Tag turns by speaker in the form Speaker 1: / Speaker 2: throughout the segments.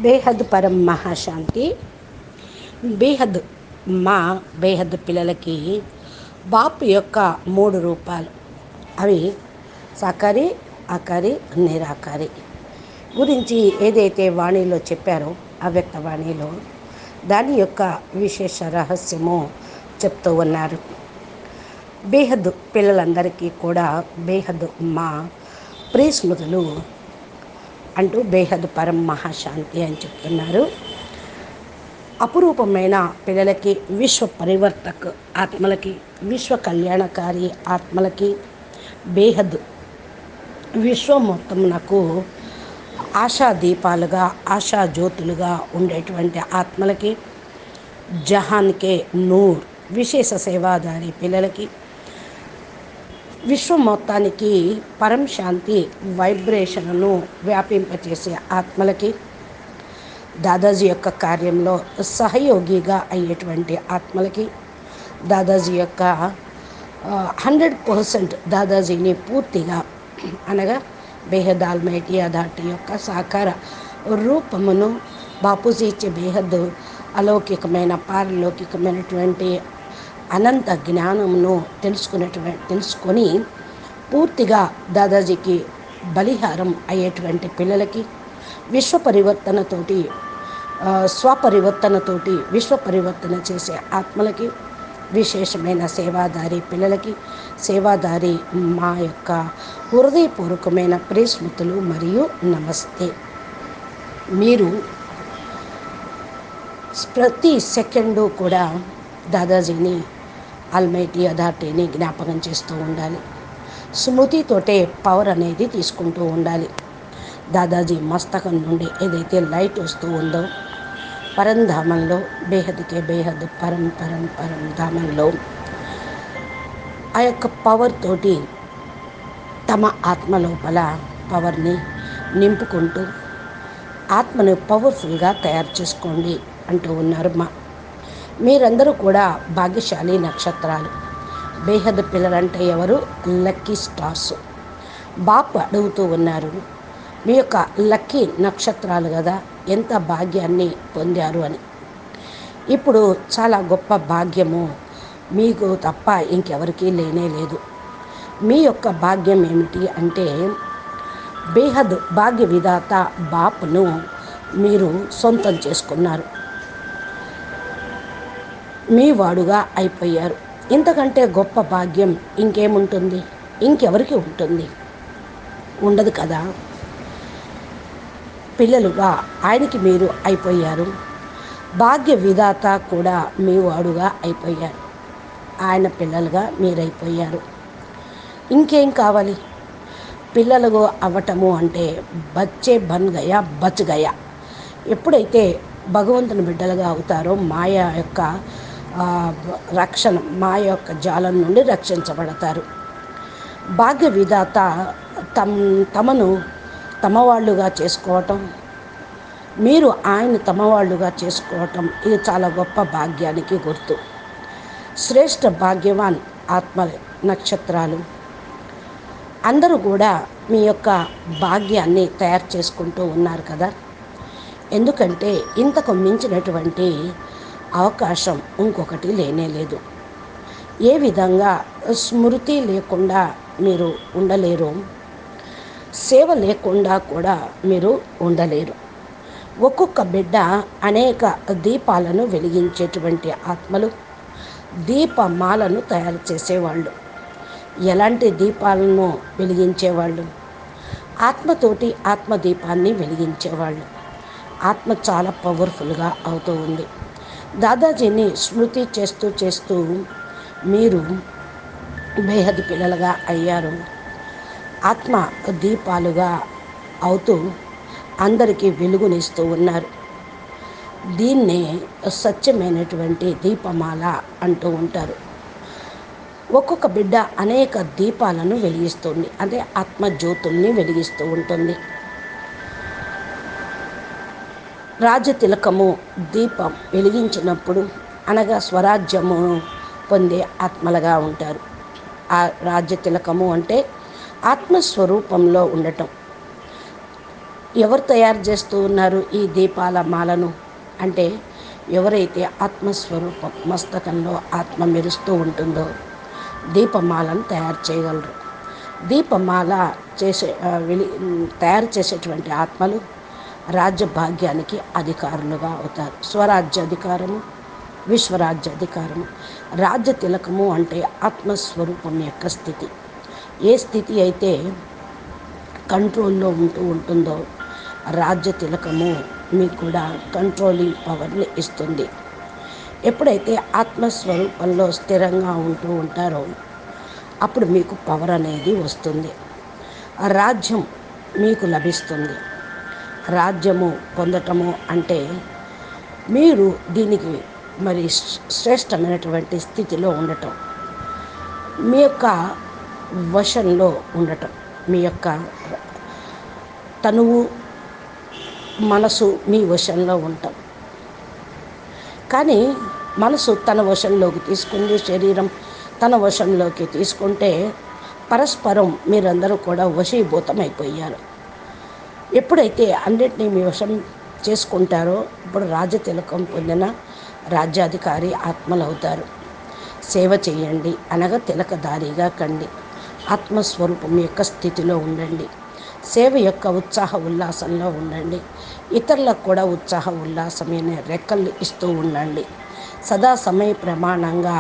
Speaker 1: బేహద్ పరం మహాశాంతి. బేహద్ బేహద్ పిల్లలకి బాపు యొక్క 3 రూపాలు, అవి సాకారి, ఆకారి, నిరాకారి గురించి ఏదైతే వాణిలో చెప్పారో, అవ్యక్త వాణిలో దాని యొక్క విశేష రహస్యము చెప్తూ ఉన్నారు. బేహద్ పిల్లలందరికీ కూడా బేహద్ ప్రియ స్మృతులు అంటూ బేహద్ పరం మహాశాంతి అని చెప్తున్నారు. అపురూపమైన పిల్లలకి, విశ్వ పరివర్తక ఆత్మలకి, విశ్వ కళ్యాణకారి ఆత్మలకి, బేహద్ విశ్వం మొత్తమునకు ఆశా దీపాలుగా, ఆశా జ్యోతులుగా ఉండేటువంటి ఆత్మలకి, జహాన్కే నూర్ విశేష సేవాదారి పిల్లలకి, విశ్వం మొత్తానికి పరం శాంతి వైబ్రేషన్ను వ్యాపింపచేసే ఆత్మలకి, దాదాజీ యొక్క కార్యంలో సహయోగిగా అయ్యేటువంటి ఆత్మలకి, దాదాజీ యొక్క 100% దాదాజీని పూర్తిగా అనగా బేహద్ ఆల్మైటీ అథారిటీ యొక్క సాకార రూపమును బాపూజీ ఇచ్చే బేహద్ అలౌకికమైన పారలౌకికమైనటువంటి అనంత జ్ఞానమును తెలుసుకొని పూర్తిగా దాదాజీకి బలిహారం అయ్యేటువంటి పిల్లలకి, విశ్వ పరివర్తనతోటి స్వపరివర్తనతోటి విశ్వ పరివర్తన చేసే ఆత్మలకి, విశేషమైన సేవాదారి పిల్లలకి, సేవాదారి మా యొక్క హృదయపూర్వకమైన ప్రేస్మృతులు మరియు నమస్తే. మీరు ప్రతి సెకండు కూడా దాదాజీని, ఆల్మైటీ అథారిటీని జ్ఞాపకం చేస్తూ ఉండాలి. స్మృతితోటే పవర్ అనేది తీసుకుంటూ ఉండాలి. దాదాజీ మస్తకం నుండి ఏదైతే లైట్ వస్తూ ఉందో, పరంధామంలో బేహద్కే బేహద్ పరం పరం పరం ధామంలో ఆ యొక్క పవర్ తోటి తమ ఆత్మ లోపల పవర్ని నింపుకుంటూ ఆత్మను పవర్ఫుల్గా తయారు చేసుకోండి అంటూ ఉన్నారు. మీరందరూ కూడా భాగ్యశాలి నక్షత్రాలు. బేహద్ పిల్లలంటే ఎవరు? Lucky stars. బాపు అడుగుతూ ఉన్నారు, మీ యొక్క లక్కీ నక్షత్రాలు కదా, ఎంత భాగ్యాన్ని పొందారు అని. ఇప్పుడు చాలా గొప్ప భాగ్యము మీకు తప్ప ఇంకెవరికీ లేనే లేదు. మీ యొక్క భాగ్యం ఏమిటి అంటే, బేహద్ భాగ్య విధాత బాపును మీరు సొంతం చేసుకున్నారు, మీ వాడుగా అయిపోయారు. ఇంతకంటే గొప్ప భాగ్యం ఇంకేముంటుంది? ఇంకెవరికి ఉంటుంది? ఉండదు కదా. పిల్లలుగా ఆయనకి మీరు అయిపోయారు, భాగ్య విధాత కూడా మీ వాడుగా అయిపోయారు, ఆయన పిల్లలుగా మీరైపోయారు. ఇంకేం కావాలి? పిల్లలుగా అవ్వటము అంటే బచ్చే బన్ గయా బచ్ గయా. ఎప్పుడైతే భగవంతుని బిడ్డలుగా అవుతారో మాయ యొక్క రక్షణ, మాయ యొక్క జాలం నుండి రక్షించబడతారు. భాగ్య విధాత తమను తమ వాళ్ళుగా చేసుకోవటం, మీరు ఆయన తమ వాళ్ళుగా చేసుకోవటం, ఇది చాలా గొప్ప భాగ్యానికి గుర్తు. శ్రేష్ఠ భాగ్యవాన్ ఆత్మ నక్షత్రాలు అందరూ కూడా మీ యొక్క భాగ్యాన్ని తయారు చేసుకుంటూ ఉన్నారు కదా. ఎందుకంటే ఇంతకు మించినటువంటి అవకాశం ఇంకొకటి లేనే లేదు. ఏ విధంగా స్మృతి లేకుండా మీరు ఉండలేరు, సేవ లేకుండా కూడా మీరు ఉండలేరు. ఒక్కొక్క బిడ్డ అనేక దీపాలను వెలిగించేటువంటి ఆత్మలు, దీపమాలను తయారు చేసేవాళ్ళు. ఎలాంటి దీపాలను వెలిగించేవాళ్ళు? ఆత్మతోటి ఆత్మదీపాన్ని వెలిగించేవాళ్ళు. ఆత్మ చాలా పవర్ఫుల్గా అవుతూ ఉంది. దాదాజీని స్మృతి చేస్తూ మీరు బేహద్ పిల్లలుగా అయ్యారు. ఆత్మ దీపాలుగా అవుతూ అందరికీ వెలుగునిస్తూ ఉన్నారు. దీన్నే సత్యమైనటువంటి దీపమాల అంటూ ఉంటారు. ఒక్కొక్క బిడ్డ అనేక దీపాలను వెలిగిస్తుంది, అంటే ఆత్మజ్యోతుల్ని వెలిగిస్తూ ఉంటుంది. రాజతిలకము దీపం వెలిగించినప్పుడు అనగా స్వరాజ్యము పొందే ఆత్మలుగా ఉంటారు. ఆ రాజ్యతిలకము అంటే ఆత్మస్వరూపంలో ఉండటం. ఎవరు తయారు చేస్తూ ఉన్నారు ఈ దీపాల మాలను అంటే, ఎవరైతే ఆత్మస్వరూపం మస్తకంలో ఆత్మ మెరుస్తూ ఉంటుందో దీపమాలను తయారు చేయగలరు. దీపమాల తయారు చేసేటువంటి ఆత్మలు రాజ్య భాగ్యానికి అధికారులుగా అవుతారు. స్వరాజ్య అధికారము, విశ్వరాజ్య అధికారము. రాజ్య తిలకము అంటే ఆత్మస్వరూపం యొక్క స్థితి. ఏ స్థితి అయితే కంట్రోల్లో ఉంటుందో రాజ్య తిలకము మీకు కూడా కంట్రోలింగ్ పవర్ని ఇస్తుంది. ఎప్పుడైతే ఆత్మస్వరూపంలో స్థిరంగా ఉంటారో అప్పుడు మీకు పవర్ అనేది వస్తుంది. ఆ రాజ్యం మీకు లభిస్తుంది. రాజ్యము పొందటము అంటే మీరు దీనికి మరి శ్రేష్టమైనటువంటి స్థితిలో ఉండటం, మీ యొక్క వశంలో ఉండటం, మీ యొక్క తనువు మనసు మీ వశంలో ఉంటాం. కానీ మనసు తన వశంలోకి తీసుకుంది, శరీరం తన వశంలోకి తీసుకుంటే పరస్పరం మీరందరూ కూడా వశీభూతం అయిపోయారు. ఎప్పుడైతే అన్నిటినీ మీ వశం చేసుకుంటారో ఇప్పుడు రాజతిలకం పొందిన రాజ్యాధికారి ఆత్మలు అవుతారు. సేవ చేయండి అనగా తిలకధారిగా కండి. ఆత్మస్వరూపం యొక్క స్థితిలో ఉండండి. సేవ యొక్క ఉత్సాహ ఉల్లాసంలో ఉండండి. ఇతరులకు కూడా ఉత్సాహ ఉల్లాసమైన రెక్కలు ఇస్తూ ఉండండి. సదా సమయ ప్రమాణంగా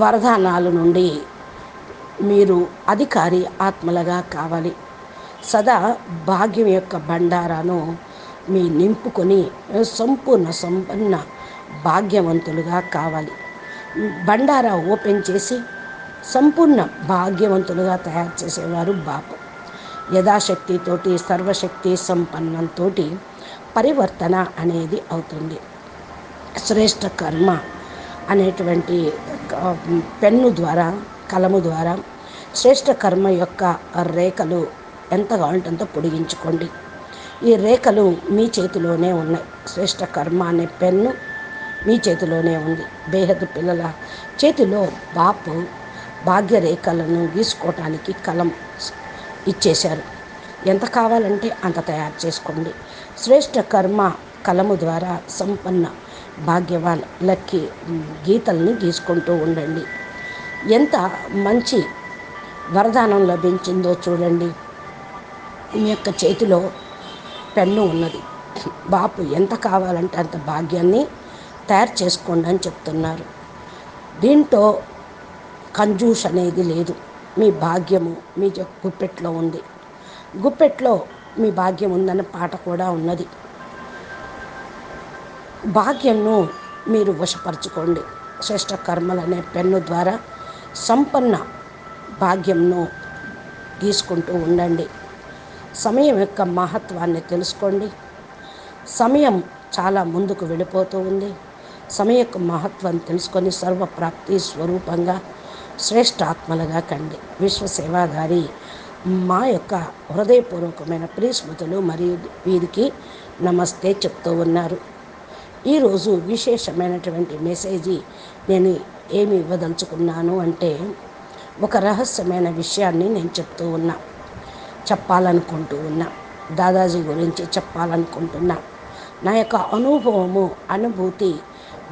Speaker 1: వరదానాల నుండి మీరు అధికారి ఆత్మలుగా కావాలి. సదా భాగ్యం యొక్క బండారాను మీ నింపుకొని సంపన్న భాగ్యవంతులుగా కావాలి. బండారా ఓపెన్ చేసి సంపూర్ణ భాగ్యవంతులుగా తయారు చేసేవారు బాపు. యథాశక్తితోటి సర్వశక్తి సంపన్నంతో పరివర్తన అనేది అవుతుంది. శ్రేష్ఠ కర్మ అనేటువంటి పెన్ను ద్వారా, కలము ద్వారా శ్రేష్ఠ కర్మ యొక్క రేఖలు ఎంత కావాలంటే అంత పొడిగించుకోండి. ఈ రేఖలు మీ చేతిలోనే ఉన్నాయి. శ్రేష్ఠ కర్మ అనే పెన్ను మీ చేతిలోనే ఉంది. బేహద్ పిల్లల చేతిలో బాపు భాగ్యరేఖలను గీసుకోవటానికి కలం ఇచ్చేశారు. ఎంత కావాలంటే అంత తయారు చేసుకోండి. శ్రేష్ఠ కర్మ కలము ద్వారా సంపన్న భాగ్యవాన్ లక్కీ గీతల్ని గీసుకుంటూ ఉండండి. ఎంత మంచి వరదానం లభించిందో చూడండి. మీ యొక్క చేతిలో పెన్ను ఉన్నది. బాపు ఎంత కావాలంటే అంత భాగ్యాన్ని తయారు చేసుకోండి అని చెప్తున్నారు. దీంట్లో కంజూస్ అనేది లేదు. మీ భాగ్యము మీ గుప్పెట్లో ఉంది. గుప్పెట్లో మీ భాగ్యం ఉందన్న పాట కూడా ఉన్నది. భాగ్యంను మీరు వశపరచుకోండి. శ్రేష్ఠ కర్మలనే పెన్ను ద్వారా సంపన్న భాగ్యంను గీసుకుంటూ ఉండండి. సమయం యొక్క మహత్వాన్ని తెలుసుకోండి. సమయం చాలా ముందుకు వెళ్ళిపోతూ ఉంది. సమయం యొక్క మహత్వాన్ని తెలుసుకొని సర్వప్రాప్తి స్వరూపంగా శ్రేష్ఠాత్మలుగా కండి. విశ్వసేవాధారి మా యొక్క హృదయపూర్వకమైన ప్రియస్మృతులు మరియు వీరికి నమస్తే చెప్తూ ఉన్నారు. ఈరోజు విశేషమైనటువంటి మెసేజీ నేను ఏమి ఇవ్వదలుచుకున్నాను అంటే, ఒక రహస్యమైన విషయాన్ని నేను చెప్పాలనుకుంటూ ఉన్నా. దాదాజీ గురించి చెప్పాలనుకుంటున్నా. నా యొక్క అనుభూతి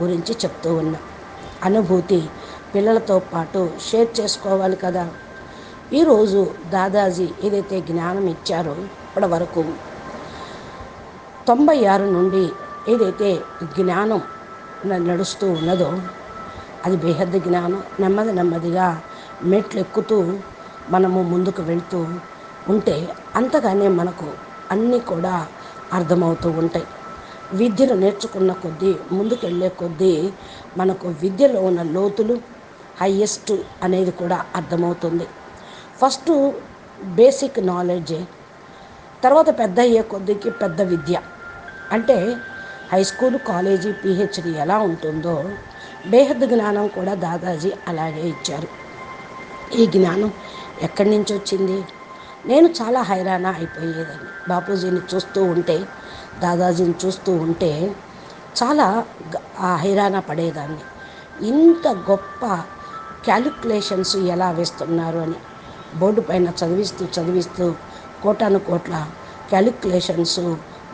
Speaker 1: గురించి చెప్తూ ఉన్నా. అనుభూతి పిల్లలతో పాటు షేర్ చేసుకోవాలి కదా. ఈరోజు దాదాజీ ఏదైతే జ్ఞానం ఇచ్చారో ఇప్పటి వరకు 96 నుండి ఏదైతే జ్ఞానం నడుస్తూ ఉన్నదో అది బేహద్దు జ్ఞానం. నెమ్మదిగా మెట్లు ఎక్కుతూ మనము ముందుకు వెళ్తూ ఉంటే అంతగానే మనకు అన్నీ కూడా అర్థమవుతూ ఉంటాయి. విద్యను నేర్చుకున్న కొద్దీ ముందుకెళ్ళే కొద్దీ మనకు విద్యలో ఉన్న లోతులు హైయెస్ట్ అనేది కూడా అర్థమవుతుంది. ఫస్ట్ బేసిక్ నాలెడ్జే, తర్వాత పెద్ద అయ్యే కొద్దికి పెద్ద విద్య. అంటే హై స్కూల్, కాలేజీ, పిహెచ్డి ఎలా ఉంటుందో బేహద్దు జ్ఞానం కూడా దాదాజీ అలాగే ఇచ్చారు. ఈ జ్ఞానం ఎక్కడి నుంచి వచ్చింది? నేను చాలా హైరాణ అయిపోయేదాన్ని. బాపూజీని చూస్తూ ఉంటే, దాదాజీని చూస్తూ ఉంటే చాలా హైరాణ పడేదాన్ని. ఇంత గొప్ప క్యాలిక్యులేషన్స్ ఎలా వేస్తున్నారు అని బోర్డు పైన చదివిస్తూ కోటాను కోట్ల క్యాలిక్యులేషన్స్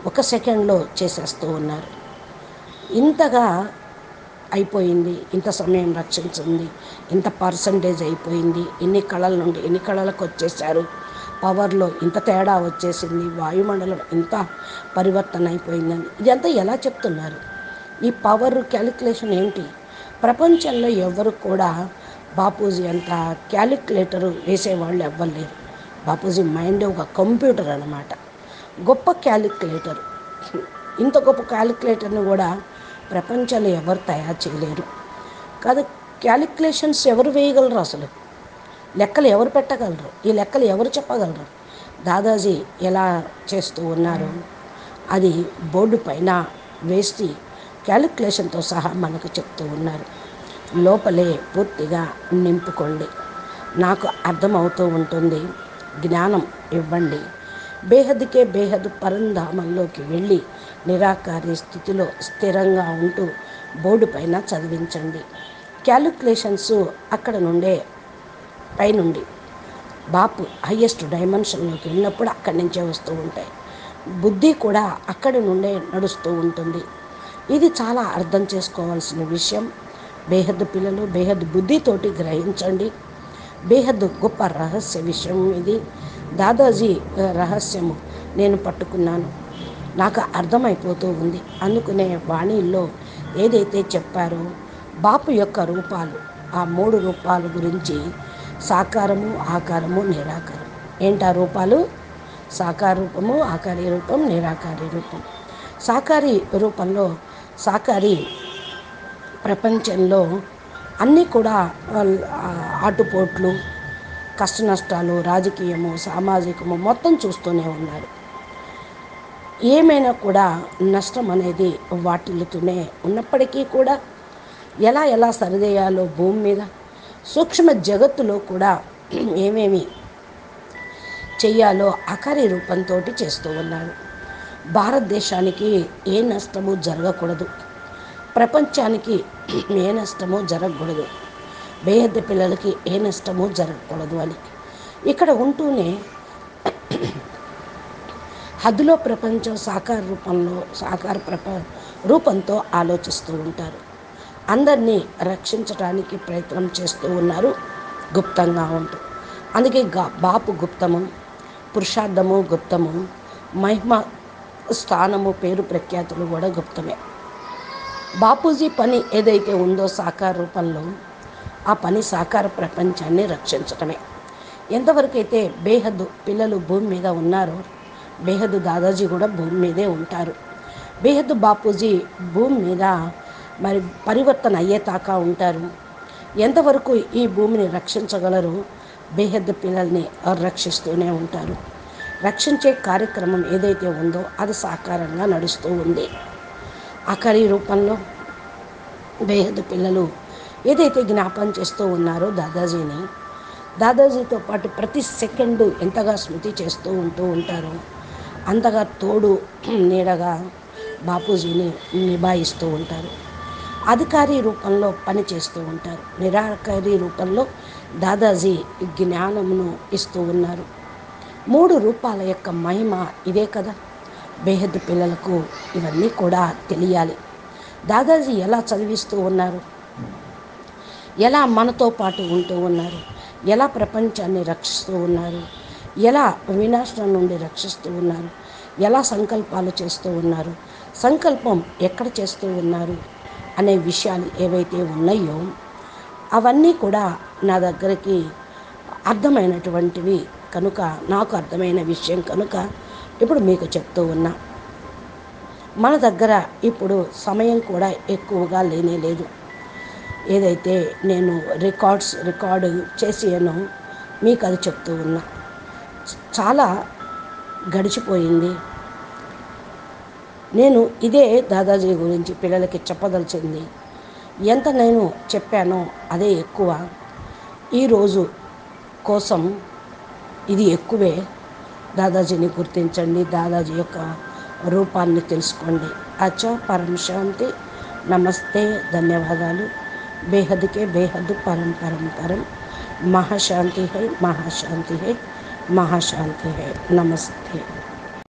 Speaker 1: ఒక సెకండ్లో చేసేస్తూ ఉన్నారు. ఇంతగా అయిపోయింది, ఇంత సమయం రక్షించింది, ఇంత పర్సంటేజ్ అయిపోయింది, ఇన్ని కళల నుండి ఎన్ని కళలకు వచ్చేసారు, పవర్లో ఇంత తేడా వచ్చేసింది, వాయుమండలం ఇంత పరివర్తన అయిపోయిందని ఇదంతా ఎలా చెప్తున్నారు? ఈ పవర్ క్యాలిక్యులేషన్ ఏంటి? ప్రపంచంలో ఎవరు కూడా బాపూజీ అంత క్యాలిక్యులేటరు వేసేవాళ్ళు ఎవ్వలేరు. బాపూజీ మైండ్ ఒక కంప్యూటర్ అన్నమాట, గొప్ప క్యాలిక్యులేటర్. ఇంత గొప్ప క్యాలిక్యులేటర్ని కూడా ప్రపంచంలో ఎవరు తయారు చేయలేరు. కాదు, క్యాలిక్యులేషన్స్ ఎవరు వేయగలరు? అసలు లెక్కలు ఎవరు పెట్టగలరు? ఈ లెక్కలు ఎవరు చెప్పగలరు? దాదాజీ ఎలా చేస్తూ ఉన్నారు అది బోర్డు పైన వేసి క్యాలిక్యులేషన్తో సహా మనకు చెప్తూ ఉన్నారు. లోపలే పూర్తిగా నింపుకోండి, నాకు అర్థమవుతూ ఉంటుంది, జ్ఞానం ఇవ్వండి. బేహద్దుకే బేహద్దు పరంధామంలోకి వెళ్ళి నిరాకారి స్థితిలో స్థిరంగా ఉంటూ బోర్డు పైన చదివించండి. క్యాలిక్యులేషన్స్ అక్కడ నుండే పైనుండి బాపు హయ్యెస్ట్ డైమెన్షన్లోకి వెళ్ళినప్పుడు అక్కడి నుంచే వస్తూ ఉంటాయి. బుద్ధి కూడా అక్కడి నుండే నడుస్తూ ఉంటుంది. ఇది చాలా అర్థం చేసుకోవాల్సిన విషయం. బేహద్దు పిల్లలు బేహద్దు బుద్ధితోటి గ్రహించండి. బేహద్దు గొప్ప రహస్య విషయం ఇది. దాదాజీ రహస్యము నేను పట్టుకున్నాను, నాకు అర్థమైపోతూ ఉంది. అందుకనే వాణిల్లో ఏదైతే చెప్పారో బాపు యొక్క రూపాలు, ఆ 3 రూపాల గురించి, సాకారము, ఆకారము, నిరాకారం. ఏంటా రూపాలు? సాకార రూపము, ఆకారీ రూపం, నిరాకారీ రూపం. సాకారీ రూపంలో సాకారీ ప్రపంచంలో అన్నీ కూడా ఆటుపోట్లు, కష్ట నష్టాలు, రాజకీయము, సామాజికము మొత్తం చూస్తూనే ఉన్నారు. ఏమైనా కూడా నష్టం అనేది వాటిల్లుతూనే ఉన్నప్పటికీ కూడా ఎలా సరిదేయాలో భూమి మీద సూక్ష్మ జగత్తులో కూడా ఏమేమి చెయ్యాలో ఆకారీ రూపంతో చేస్తూ ఉన్నారు. భారతదేశానికి ఏ నష్టము జరగకూడదు, ప్రపంచానికి ఏ నష్టము జరగకూడదు, బేహద్దు పిల్లలకి ఏ నష్టము జరగకూడదు అని ఇక్కడ ఉంటూనే హద్దులో ప్రపంచం సాకార రూపంలో రూపంతో ఆలోచిస్తూ ఉంటారు. అందరినీ రక్షించడానికి ప్రయత్నం చేస్తూ ఉన్నారు గుప్తంగా ఉంటూ. అందుకే బాపు గుప్తము, పురుషార్థము గుప్తము, మహిమ స్థానము, పేరు ప్రఖ్యాతులు కూడా గుప్తమే. బాపూజీ పని ఏదైతే ఉందో సాకార రూపంలో, ఆ పని సాకార ప్రపంచాన్ని రక్షించటమే. ఎంతవరకైతే బేహద్దు పిల్లలు భూమి మీద ఉన్నారో, బేహద్దు దాదాజీ కూడా భూమి మీదే ఉంటారు. బేహద్దు బాపూజీ భూమి మీద మరి పరివర్తన అయ్యేదాకా ఉంటారు. ఎంతవరకు ఈ భూమిని రక్షించగలరు? బేహద్దు పిల్లల్ని రక్షిస్తూనే ఉంటారు. రక్షించే కార్యక్రమం ఏదైతే ఉందో అది సాకారంగా నడుస్తూ ఉంది. ఆఖరి రూపంలో బేహద్దు పిల్లలు ఏదైతే జ్ఞాపం చేస్తూ ఉన్నారో దాదాజీని, దాదాజీతో పాటు ప్రతి సెకండు ఎంతగా స్మృతి చేస్తూ ఉంటారో అంతగా తోడు నీడగా బాపూజీని నిభాయిస్తూ ఉంటారు. అధికారి రూపంలో పని చేస్తూ ఉంటారు. నిరాకారి రూపంలో దాదాజీ జ్ఞానమును ఇస్తూ ఉన్నారు. 3 రూపాల యొక్క మహిమ ఇదే కదా. బేహద్దు పిల్లలకు ఇవన్నీ కూడా తెలియాలి. దాదాజీ ఎలా చదివిస్తూ ఉన్నారు, ఎలా మనతో పాటు ఉంటూ ఉన్నారు, ఎలా ప్రపంచాన్ని రక్షిస్తూ ఉన్నారు, ఎలా వినాశనం నుండి రక్షిస్తూ ఉన్నారు, ఎలా సంకల్పాలు చేస్తూ ఉన్నారు, సంకల్పం ఎక్కడ చేస్తూ ఉన్నారు అనే విషయాలు ఏవైతే ఉన్నాయో అవన్నీ కూడా నా దగ్గరికి అర్థమైనటువంటివి కనుక, నాకు అర్థమైన విషయం కనుక ఇప్పుడు మీకు చెప్తూ ఉన్నా. మన దగ్గర ఇప్పుడు సమయం కూడా ఎక్కువగా లేదు. ఏదైతే నేను రికార్డు చేసానో మీకు అది చెప్తూ ఉన్నా. చాలా గడిచిపోయింది. నేను ఇదే దాదాజీ గురించి పిల్లలకి చెప్పదలిచింది. ఎంత నేను చెప్పానో అదే ఎక్కువ. ఈరోజు కోసం ఇది ఎక్కువే. దాదాజీని గుర్తించండి, దాదాజీ యొక్క రూపాన్ని తెలుసుకోండి. అచ్చా, పరం శాంతి, నమస్తే, ధన్యవాదాలు. బేహద్కే బేహద్, పరం పరం పరం. महाशांति है, महाशांति है, महाशांति है. नमस्ते.